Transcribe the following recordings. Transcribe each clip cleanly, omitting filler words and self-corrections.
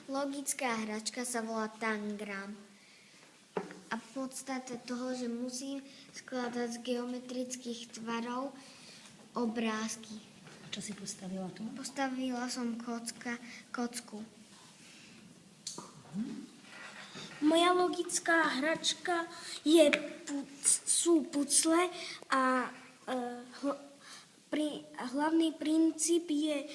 logická hračka sa volá tangram. A podstata toho, že musím skladať z geometrických tvarov obrázky. A čo si postavila tu? Postavila som kocku. Moja logická hračka sú pucle a hlavný princíp je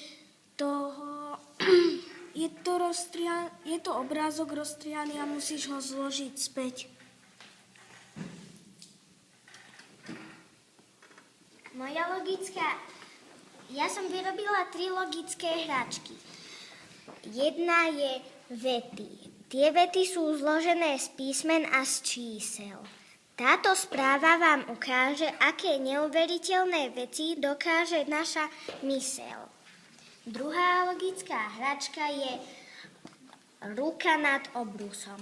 je to obrázok roztrianý a musíš ho zložiť späť. Ja som vyrobila 3 logické hračky. Jedna je vety. Tie vety sú zložené z písmen a z čísel. Táto správa vám ukáže, aké neuveriteľné veci dokáže naša myseľ. Druhá logická hračka je ruka nad obrusom.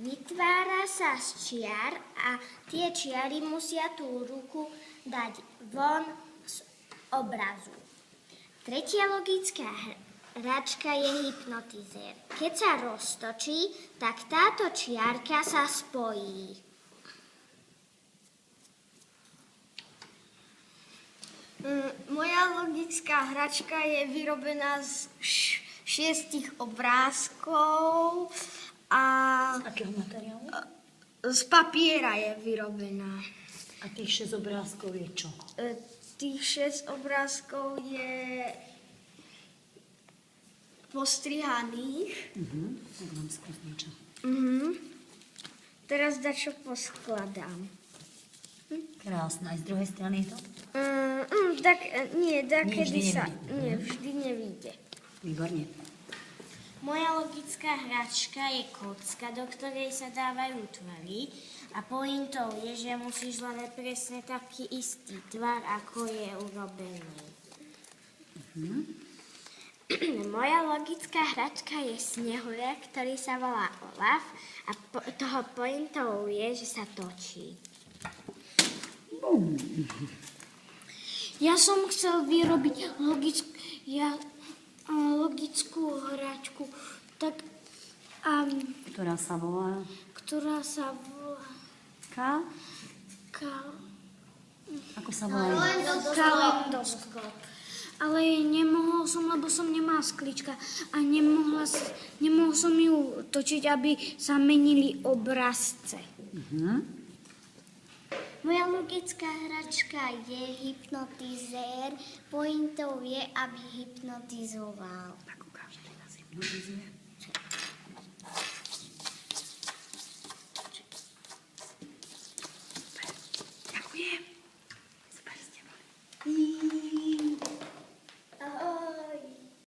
Vytvára sa z čiar a tie čiary musia tú ruku dať von z obrazu. Tretia logická hračka je hypnotizér. Keď sa roztočí, tak táto čiarka sa spojí. Moja logická hračka je vyrobená z 6 obrázkov a Z akého materiálu? z papiera je vyrobená. A tých 6 obrázkov je čo? Tých 6 obrázkov je postrihaných. Tak vám skús niečo. Teraz dačo poskladám. Krásne. Aj z druhej strany je to? Vždy nevíde. Výborne. Moja logická hračka je kocka, do ktorej sa dávajú tvary a pointou je, že musíš hľadať presne taký istý tvar, ako je urobený. Moja logická hračka je snehuliak, ktorý sa volá Olaf a toho pointou je, že sa točí. Ja som chcel vyrobiť logickú hračku, Ktorá sa volá? ktorá sa volá Ako sa volá? kaleidoskop. Ale nemohol som, lebo som nemala sklička a nemohol som ju točiť, aby sa menili obrazce. Moja logická hračka je hypnotizér. Pointou je, aby hypnotizoval. Tak ukáž, teraz hypnotizuje.